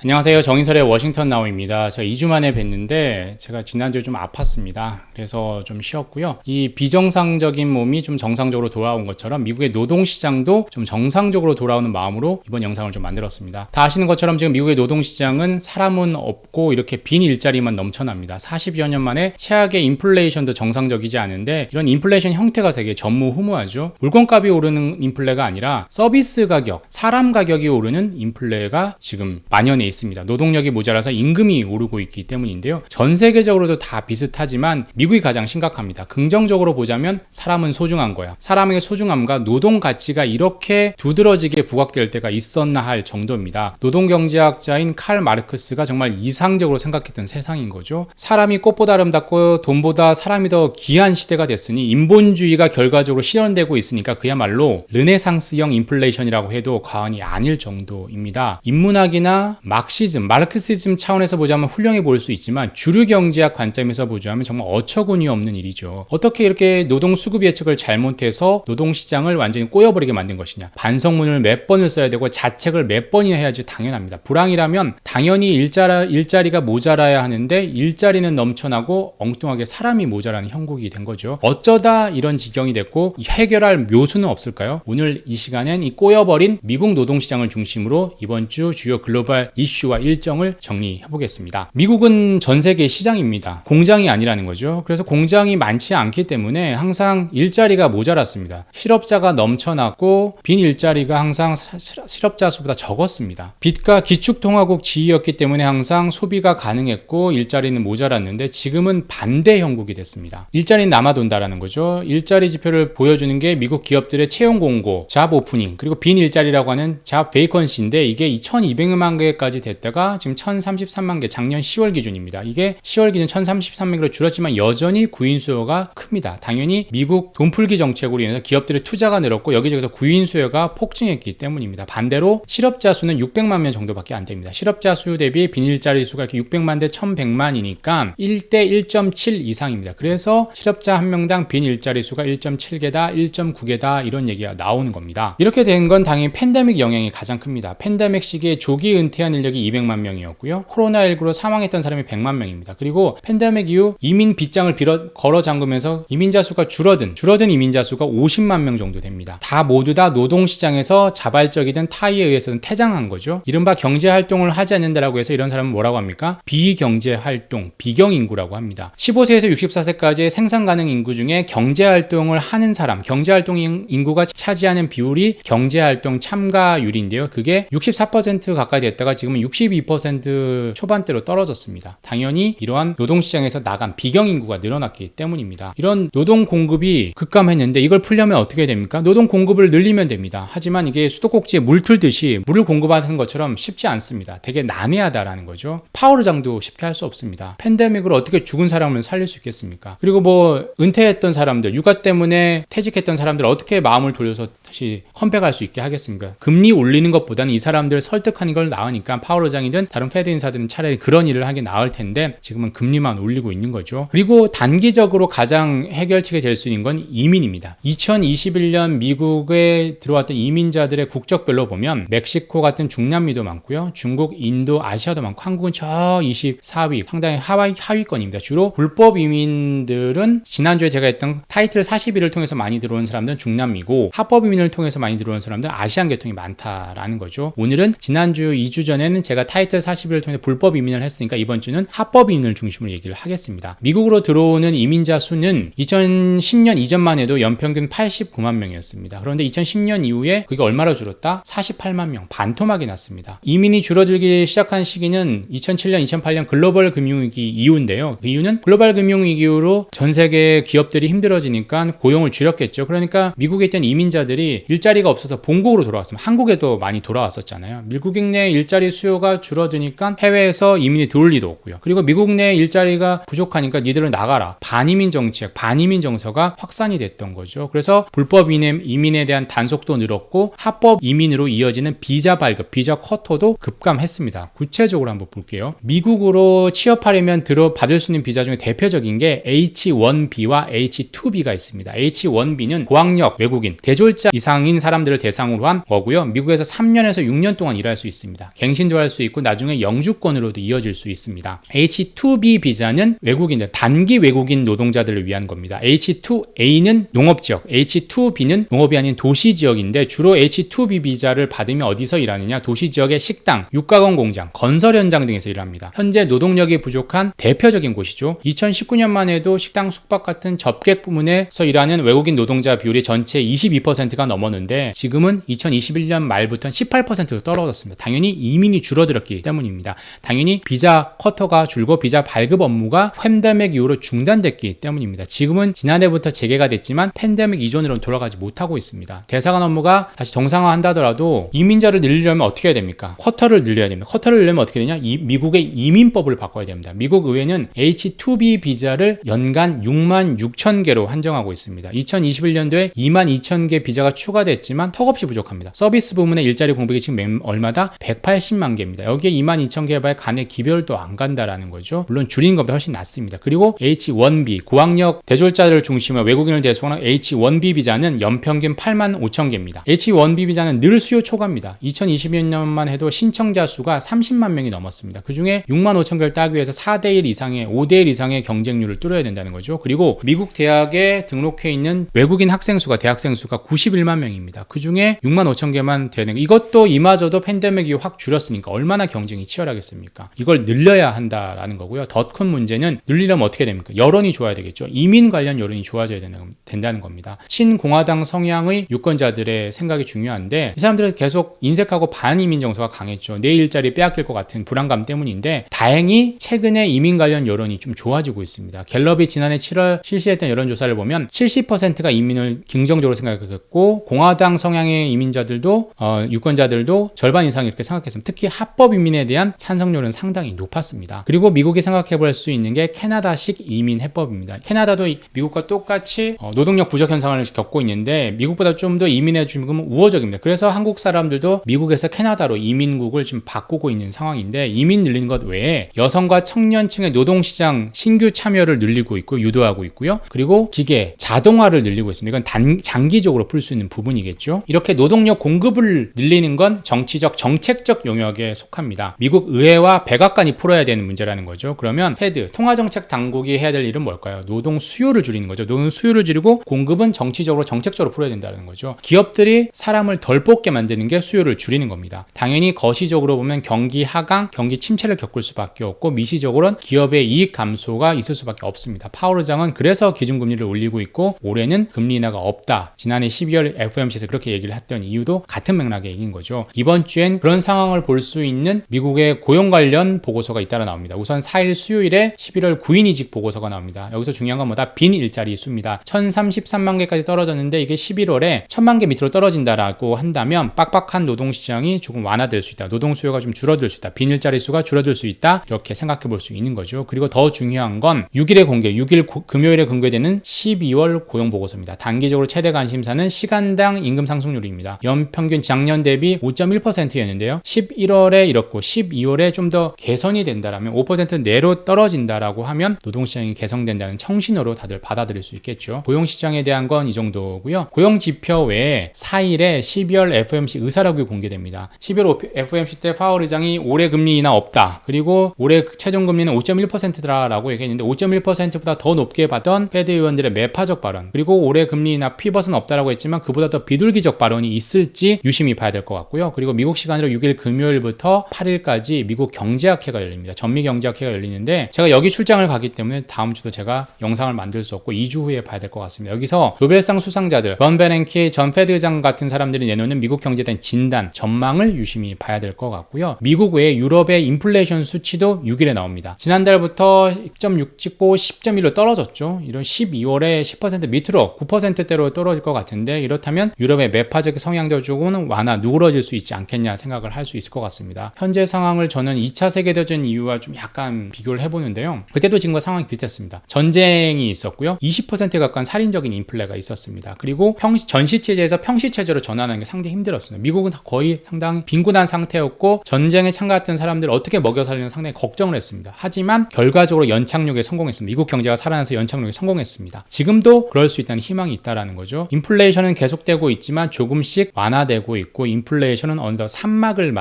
안녕하세요. 정인설의 워싱턴 나우입니다. 제가 2주 만에 뵀는데 제가 지난주에 좀 아팠습니다. 그래서 좀 쉬었고요. 이 비정상적인 몸이 좀 정상적으로 돌아온 것처럼 미국의 노동시장도 좀 정상적으로 돌아오는 마음으로 이번 영상을 좀 만들었습니다. 다 아시는 것처럼 지금 미국의 노동시장은 사람은 없고 이렇게 빈 일자리만 넘쳐납니다. 40여 년 만에 최악의 인플레이션도 정상적이지 않은데 이런 인플레이션 형태가 되게 전무후무하죠. 물건값이 오르는 인플레가 아니라 서비스 가격, 사람 가격이 오르는 인플레가 지금 만연해 있습니다. 노동력이 모자라서 임금이 오르고 있기 때문인데요. 전 세계적으로도 다 비슷하지만 미국이 가장 심각합니다. 긍정적으로 보자면 사람은 소중한 거야. 사람의 소중함과 노동 가치가 이렇게 두드러지게 부각될 때가 있었나 할 정도입니다. 노동경제학자인 칼 마르크스가 정말 이상적으로 생각했던 세상인 거죠. 사람이 꽃보다 아름답고 돈보다 사람이 더 귀한 시대가 됐으니 인본주의가 결과적으로 실현되고 있으니까 그야말로 르네상스형 인플레이션이라고 해도 과언이 아닐 정도입니다. 인문학이나 마르크시즘 차원에서 보자면 훌륭해 보일 수 있지만 주류 경제학 관점에서 보자면 정말 어처구니 없는 일이죠. 어떻게 이렇게 노동 수급 예측을 잘못해서 노동시장을 완전히 꼬여버리게 만든 것이냐. 반성문을 몇 번을 써야 되고 자책을 몇 번이나 해야지 당연합니다. 불황이라면 당연히 일자리가 모자라야 하는데 일자리는 넘쳐나고 엉뚱하게 사람이 모자라는 형국이 된 거죠. 어쩌다 이런 지경이 됐고 해결할 묘수는 없을까요? 오늘 이 시간엔 이 꼬여버린 미국 노동시장을 중심으로 이번 주 주요 글로벌 이슈와 일정을 정리해 보겠습니다. 미국은 전 세계 시장입니다. 공장이 아니라는 거죠. 그래서 공장이 많지 않기 때문에 항상 일자리가 모자랐습니다. 실업자가 넘쳐났고 빈 일자리가 항상 실업자 수보다 적었습니다. 빚과 기축통화국 지위였기 때문에 항상 소비가 가능했고 일자리는 모자랐는데 지금은 반대 형국이 됐습니다. 일자리는 남아돈다라는 거죠. 일자리 지표를 보여주는 게 미국 기업들의 채용 공고, 잡 오프닝, 그리고 빈 일자리라고 하는 잡 베이컨시인데 이게 2,200만 개까지 됐다가 지금 1,033만 개, 작년 10월 기준입니다. 이게 10월 기준 1,033만 개로 줄었지만 여전히 구인 수요가 큽니다. 당연히 미국 돈풀기 정책으로 인해서 기업들의 투자가 늘었고 여기저기서 구인 수요가 폭증했기 때문입니다. 반대로 실업자 수는 600만 명 정도밖에 안 됩니다. 실업자 수 대비 빈 일자리 수가 이렇게 600만 대 1,100만이니까 1대 1.7 이상입니다. 그래서 실업자 한 명당 빈 일자리 수가 1.7개다, 1.9개다 이런 얘기가 나오는 겁니다. 이렇게 된 건 당연히 팬데믹 영향이 가장 큽니다. 팬데믹 시기에 조기 은퇴한 인력이 200만 명이었고요. 코로나19로 사망했던 사람이 100만 명입니다. 그리고 팬데믹 이후 이민 빗장을 걸어 잠그면서 이민자 수가 줄어든 이민자 수가 50만 명 정도 됩니다. 모두 다 노동시장에서 자발적이든 타의에 의해서는 퇴장한 거죠. 이른바 경제활동을 하지 않는다라고 해서 이런 사람은 뭐라고 합니까? 비경제활동, 비경인구라고 합니다. 15세에서 64세까지의 생산 가능 인구 중에 경제활동을 하는 사람, 경제활동 인구가 차지하는 비율이 경제활동 참가율인데요. 그게 64% 가까이 됐다가 지금은 62% 초반대로 떨어졌습니다. 당연히 이러한 노동시장에서 나간 비경인구가 늘어났기 때문입니다. 이런 노동 공급이 급감했는데 이걸 풀려면 어떻게 됩니까? 노동 공급을 늘리면 됩니다. 하지만 이게 수도꼭지에 물 틀듯이 물을 공급하는 것처럼 쉽지 않습니다. 되게 난해하다라는 거죠. 파워르장도 쉽게 할 수 없습니다. 팬데믹으로 어떻게 죽은 사람을 살릴 수 있겠습니까? 그리고 은퇴했던 사람들, 육아 때문에 퇴직했던 사람들 어떻게 마음을 돌려서 다시 컴백할 수 있게 하겠습니까? 금리 올리는 것보다는 이 사람들을 설득하는 걸 나으니까 파월의장이든 다른 패드 인사들은 차라리 그런 일을 하기 나을 텐데 지금은 금리만 올리고 있는 거죠. 그리고 단기적으로 가장 해결책이 될 수 있는 건 이민입니다. 2021년 미국에 들어왔던 이민자들의 국적별로 보면 멕시코 같은 중남미도 많고요. 중국, 인도, 아시아도 많고 한국은 저 24위, 상당히 하위권입니다. 주로 불법 이민들은 지난주에 제가 했던 타이틀 41을 통해서 많이 들어오는 사람들은 중남미고 합법 이민을 통해서 많이 들어오는 사람들은 아시안 계통이 많다라는 거죠. 오늘은 지난주 2주 전에는 제가 타이틀 41을 통해 불법 이민을 했으니까 이번 주는 합법 이민을 중심으로 얘기를 하겠습니다. 미국으로 들어오는 이민자 수는 2010년 이전만 해도 연평균 89만 명이었습니다. 그런데 2010년 이후에 그게 얼마로 줄었다? 48만 명, 반토막이 났습니다. 이민이 줄어들기 시작한 시기는 2007년, 2008년 글로벌 금융위기 이후인데요. 그 이유는 글로벌 금융위기 이후로 전 세계 기업들이 힘들어지니까 고용을 줄였겠죠. 그러니까 미국에 있던 이민자들이 일자리가 없어서 본국으로 돌아왔습니다. 한국에도 많이 돌아왔었잖아요. 미국 내 일자리 수요가 줄어드니까 해외에서 이민이 들어올 리도 없고요. 그리고 미국 내 일자리가 부족하니까 니들은 나가라. 반이민 정책, 반이민 정서가 확산이 됐던 거죠. 그래서 불법 이민에 대한 단속도 늘었고 합법 이민으로 이어지는 비자 발급, 비자 쿼터도 급감했습니다. 구체적으로 한번 볼게요. 미국으로 취업하려면 받을 수 있는 비자 중에 대표적인 게 H-1B와 H-2B가 있습니다. H-1B는 고학력 외국인, 대졸자 이상인 사람들을 대상으로 한 거고요. 미국에서 3년에서 6년 동안 일할 수 있습니다. 갱신 영주권도 할 수 있고 나중에 영주권으로도 이어질 수 있습니다. H2B 비자는 외국인들, 단기 외국인 노동자들을 위한 겁니다. H2A는 농업지역, H2B는 농업이 아닌 도시지역인데 주로 H2B 비자를 받으면 어디서 일하느냐? 도시지역의 식당, 육가공 공장, 건설 현장 등에서 일합니다. 현재 노동력이 부족한 대표적인 곳이죠. 2019년만 해도 식당, 숙박 같은 접객 부문에서 일하는 외국인 노동자 비율이 전체 22%가 넘었는데 지금은 2021년 말부터 18%로 떨어졌습니다. 당연히 이민이 줄어들었기 때문입니다. 당연히 비자 쿼터가 줄고 비자 발급 업무가 팬데믹 이후로 중단됐기 때문입니다. 지금은 지난해부터 재개가 됐지만 팬데믹 이전으로는 돌아가지 못하고 있습니다. 대사관 업무가 다시 정상화한다더라도 이민자를 늘리려면 어떻게 해야 됩니까? 쿼터를 늘려야 됩니다. 쿼터를 늘리려면 어떻게 되냐? 미국의 이민법을 바꿔야 됩니다. 미국 의회는 H2B 비자를 연간 6만 6천 개로 한정하고 있습니다. 2021년도에 2만 2천 개 비자가 추가됐지만 턱없이 부족합니다. 서비스 부문의 일자리 공백이 지금 얼마다? 180만 개입니다. 여기에 2만 2천 개 해봐야 간의 기별도 안 간다라는 거죠. 물론 줄인 것보다 훨씬 낫습니다. 그리고 H1B, 고학력 대졸자들을 중심으로 외국인을 대상으로 H1B 비자는 연평균 8만 5천 개입니다. H1B 비자는 늘 수요 초과입니다. 2020년만 해도 신청자 수가 30만 명이 넘었습니다. 그 중에 6만 5천 개를 따기 위해서 4대1 이상의, 5대1 이상의 경쟁률을 뚫어야 된다는 거죠. 그리고 미국 대학에 등록해 있는 외국인 학생 수가, 대학생 수가 91만 명입니다. 그 중에 6만 5천 개만 되는 거. 이것도 이마저도 팬데믹이 확 줄였으니까 얼마나 경쟁이 치열하겠습니까? 이걸 늘려야 한다라는 거고요. 더 큰 문제는 늘리려면 어떻게 됩니까? 여론이 좋아야 되겠죠. 이민 관련 여론이 좋아져야 된다는 겁니다. 친공화당 성향의 유권자들의 생각이 중요한데 이 사람들은 계속 인색하고 반이민 정서가 강했죠. 내 일자리 빼앗길 것 같은 불안감 때문인데 다행히 최근에 이민 관련 여론이 좀 좋아지고 있습니다. 갤럽이 지난해 7월 실시했던 여론조사를 보면 70%가 이민을 긍정적으로 생각했고 공화당 성향의 이민자들도 유권자들도 절반 이상 이렇게 생각했습니다. 특히 합법 이민에 대한 찬성률은 상당히 높았습니다. 그리고 미국이 생각해볼 수 있는 게 캐나다식 이민 해법입니다. 캐나다도 미국과 똑같이 노동력 부족 현상을 겪고 있는데 미국보다 좀 더 이민의 중금은 우호적입니다. 그래서 한국 사람들도 미국에서 캐나다로 이민국을 지금 바꾸고 있는 상황인데 이민 늘리는 것 외에 여성과 청년층의 노동시장 신규 참여를 늘리고 있고 유도하고 있고요. 그리고 기계, 자동화를 늘리고 있습니다. 이건 장기적으로 풀 수 있는 부분이겠죠. 이렇게 노동력 공급을 늘리는 건 정치적, 정책적 영역에 속합니다. 미국 의회와 백악관이 풀어야 되는 문제라는 거죠. 그러면 패드, 통화정책 당국이 해야 될 일은 뭘까요? 노동 수요를 줄이는 거죠. 노동 수요를 줄이고 공급은 정치적으로, 정책적으로 풀어야 된다는 거죠. 기업들이 사람을 덜 뽑게 만드는 게 수요를 줄이는 겁니다. 당연히 거시적으로 보면 경기 하강, 경기 침체를 겪을 수밖에 없고 미시적으로는 기업의 이익 감소가 있을 수밖에 없습니다. 파월 의장은 그래서 기준금리를 올리고 있고 올해는 금리 인하가 없다. 지난해 12월 FOMC에서 그렇게 얘기를 했던 이유도 같은 맥락의 얘기인 거죠. 이번 주엔 그런 상황을 볼 수 있는 미국의 고용 관련 보고서가 잇따라 나옵니다. 우선 4일 수요일에 11월 9인 이직 보고서가 나옵니다. 여기서 중요한 건 뭐다? 빈 일자리 수입니다. 1033만 개까지 떨어졌는데 이게 11월에 1000만 개 밑으로 떨어진다라고 한다면 빡빡한 노동시장이 조금 완화될 수 있다. 노동 수요가 좀 줄어들 수 있다. 빈 일자리 수가 줄어들 수 있다. 이렇게 생각해 볼 수 있는 거죠. 그리고 더 중요한 건 6일에 공개, 6일 금요일에 공개되는 12월 고용 보고서입니다. 단기적으로 최대 관심사는 시간당 임금 상승률입니다. 연평균 작년 대비 5.1%였는데요. 11월에 이렇고 12월에 좀 더 개선이 된다라면 5% 내로 떨어진다라고 하면 노동시장이 개선된다는 청신호로 다들 받아들일 수 있겠죠. 고용시장에 대한 건 이 정도고요. 고용지표 외에 4일에 12월 FOMC 의사록이 공개됩니다. 12월 FOMC 때 파월 의장이 올해 금리 인하 없다. 그리고 올해 최종 금리는 5.1%라고 얘기했는데 5.1%보다 더 높게 받던 패드 의원들의 매파적 발언, 그리고 올해 금리 인하 피벗은 없다라고 했지만 그보다 더 비둘기적 발언이 있을지 유심히 봐야 될 것 같고요. 그리고 미국 시간으로 6일 금요일부터 8일까지 미국 경제학회가 열립니다. 전미경제학회가 열리는데 제가 여기 출장을 가기 때문에 다음 주도 제가 영상을 만들 수 없고 2주 후에 봐야 될 것 같습니다. 여기서 노벨상 수상자들, 번 베렌키 전 패드 의장 같은 사람들이 내놓는 미국 경제에 대한 진단, 전망을 유심히 봐야 될 것 같고요. 미국 외에 유럽의 인플레이션 수치도 6일에 나옵니다. 지난달부터 10.6 찍고 10.1로 떨어졌죠. 이런 12월에 10% 밑으로 9%대로 떨어질 것 같은데 이렇다면 유럽의 매파적 성향도 조금은 누그러질 수 있지 않겠냐 생각을 할 수 있을 것 같습니다. 현재 상황을 저는 2차 세계대전 이후와 좀 약간 비교를 해보는데요. 그때도 지금과 상황이 비슷했습니다. 전쟁이 있었고요. 20%에 가까운 살인적인 인플레가 있었습니다. 그리고 전시체제에서 평시체제로 전환하는 게 상당히 힘들었습니다. 미국은 거의 상당히 빈곤한 상태였고 전쟁에 참가했던 사람들을 어떻게 먹여 살리는 상당히 걱정을 했습니다. 하지만 결과적으로 연착륙에 성공했습니다. 미국 경제가 살아나서 연착륙에 성공했습니다. 지금도 그럴 수 있다는 희망이 있다라는 거죠. 인플레이션은 계속되고 있지만 조금씩 완화되고 있고 인플레이션은 어느덧 산막을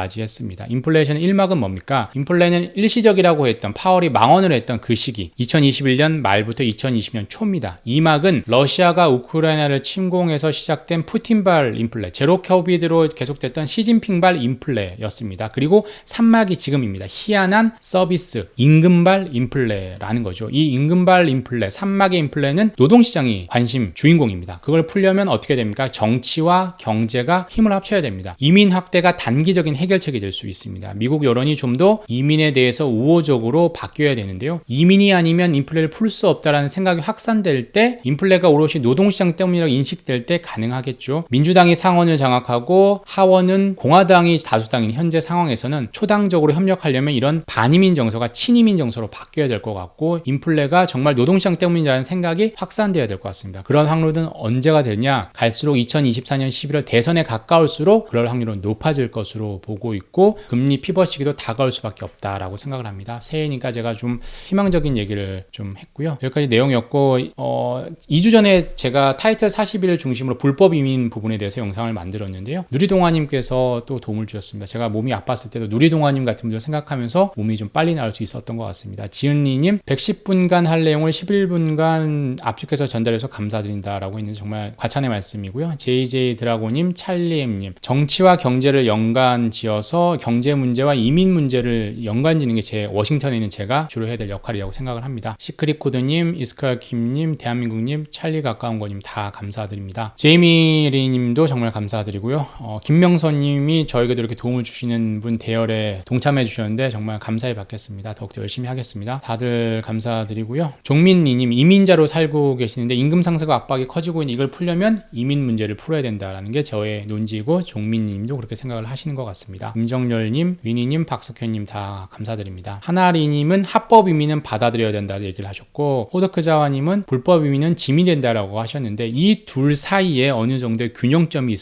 했습니다. 인플레이션의 1막은 뭡니까? 인플레는 일시적이라고 했던 파월이 망언을 했던 그 시기 2021년 말부터 2020년 초입니다. 2막은 러시아가 우크라이나를 침공해서 시작된 푸틴발 인플레, 제로 코비드로 계속됐던 시진핑발 인플레였습니다. 그리고 3막이 지금입니다. 희한한 서비스, 임금발 인플레라는 거죠. 이 임금발 인플레, 3막의 인플레는 노동시장이 관심 주인공입니다. 그걸 풀려면 어떻게 됩니까? 정치와 경제가 힘을 합쳐야 됩니다. 이민 확대가 단기적인 해결책이 될 수 있습니다. 미국 여론이 좀 더 이민에 대해서 우호적으로 바뀌어야 되는데요. 이민이 아니면 인플레를 풀 수 없다라는 생각이 확산될 때 인플레가 오롯이 노동시장 때문이라고 인식될 때 가능하겠죠. 민주당이 상원을 장악하고 하원은 공화당이 다수당인 현재 상황에서는 초당적으로 협력하려면 이런 반이민 정서가 친이민 정서로 바뀌어야 될 것 같고 인플레가 정말 노동시장 때문이라는 생각이 확산돼야 될 것 같습니다. 그런 확률은 언제가 되냐? 갈수록 2024년 11월 대선에 가까울수록 그럴 확률은 높아질 것으로 보고 있고 금리 피벗 시기도 다가올 수밖에 없다라고 생각을 합니다. 새해니까 제가 좀 희망적인 얘기를 좀 했고요. 여기까지 내용이었고 2주 전에 제가 타이틀 41을 중심으로 불법 이민 부분에 대해서 영상을 만들었는데요. 누리동아님께서 또 도움을 주셨습니다. 제가 몸이 아팠을 때도 누리동아님 같은 분들 생각하면서 몸이 좀 빨리 나을 수 있었던 것 같습니다. 지은리님 110분간 할 내용을 11분간 압축해서 전달해서 감사드린다라고 했는데 정말 과찬의 말씀이고요. JJ 드라고님, 찰리엠님 정치와 경제를 연관 지어서 경제 문제와 이민 문제를 연관 짓는 게 제 워싱턴에 있는 제가 주로 해야 될 역할이라고 생각을 합니다. 시크릿코드님, 이스카킴님, 대한민국님, 찰리 가까운거님 다 감사드립니다. 제이미리님도 정말 감사드리고요. 김명선님이 저에게도 이렇게 도움을 주시는 분 대열에 동참해 주셨는데 정말 감사히 받겠습니다. 더욱더 열심히 하겠습니다. 다들 감사드리고요. 종민리님 이민자로 살고 계시는데 임금 상승과 압박이 커지고 있는 이걸 풀려면 이민 문제를 풀어야 된다라는 게 저의 논지이고 종민님도 그렇게 생각을 하시는 것 같습니다. 임정열님, 위니님, 박석현님 다 감사드립니다. 하나리님은 합법 이민은 받아들여야 된다고 얘기를 하셨고 호드크자와님은 불법 이민은 짐이 된다라고 하셨는데 이 둘 사이에 어느 정도의 균형점이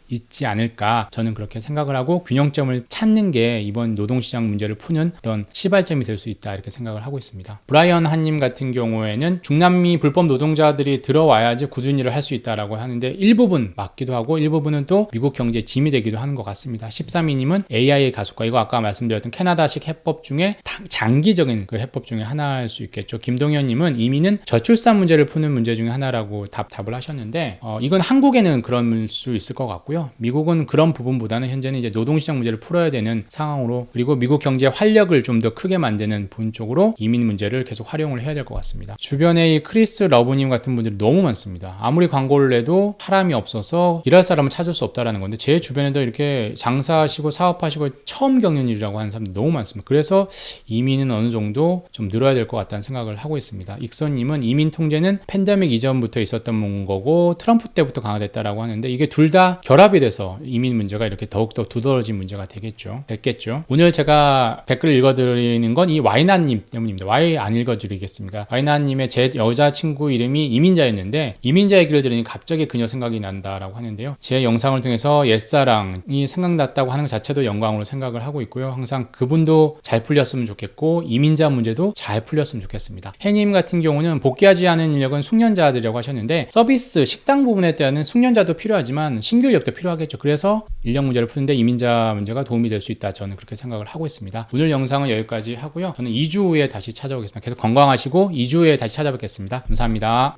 있지 않을까 저는 그렇게 생각을 하고 균형점을 찾는 게 이번 노동시장 문제를 푸는 어떤 시발점이 될 수 있다 이렇게 생각을 하고 있습니다. 브라이언 한님 같은 경우에는 중남미 불법 노동자들이 들어와야지 굳은 일을 할 수 있다라고 하는데 일부분 맞기도 하고 일부분은 또 미국 경제에 짐이 되기도 하는 것 같습니다. 13위님은 AI의 가속화 이거 아까 말씀드렸던 캐나다식 해법 중에 장기적인 그 해법 중에 하나일 수 있겠죠. 김동현님은 이민은 저출산 문제를 푸는 문제 중에 하나라고 답을 하셨는데 이건 한국에는 그럴 수 있을 것 같고요. 미국은 그런 부분보다는 현재는 이제 노동시장 문제를 풀어야 되는 상황으로 그리고 미국 경제 활력을 좀 더 크게 만드는 분 쪽으로 이민 문제를 계속 활용을 해야 될 것 같습니다. 주변에 이 크리스 러브님 같은 분들이 너무 많습니다. 아무리 광고를 내도 사람이 없어서 일할 사람을 찾을 수 없다라는 건데 제 주변에도 이렇게 장사하시고 사업하시고 처음 겪는 일이라고 하는 사람들 너무 많습니다. 그래서 이민은 어느 정도 좀 늘어야 될 것 같다는 생각을 하고 있습니다. 익선님은 이민 통제는 팬데믹 이전부터 있었던 거고 트럼프 때부터 강화됐다라고 하는데 이게 둘 다 결합이 돼서 이민 문제가 이렇게 더욱더 두드러진 문제가 됐겠죠. 오늘 제가 댓글 읽어드리는 건 이 와이나님 때문입니다. 와이 안 읽어드리겠습니까? 와이나님의 제 여자친구 이름이 이민자였는데 이민자 얘기를 들으니 갑자기 그녀 생각이 난다라고 하는데요. 제 영상을 통해서 옛사랑이 생각났다고 하는 것 자체도 영광으로 생각을 하고 있고요. 항상 그분도 잘 풀렸으면 좋겠고 이민자 문제도 잘 풀렸으면 좋겠습니다. 해님 같은 경우는 복귀하지 않은 인력은 숙련자들이라고 하셨는데 서비스, 식당 부분에 대한 숙련자도 필요하지만 신규 인력도 필요하겠죠. 그래서 인력 문제를 푸는데 이민자 문제가 도움이 될 수 있다. 저는 그렇게 생각을 하고 있습니다. 오늘 영상은 여기까지 하고요. 저는 2주 후에 다시 찾아오겠습니다. 계속 건강하시고 2주 후에 다시 찾아뵙겠습니다. 감사합니다.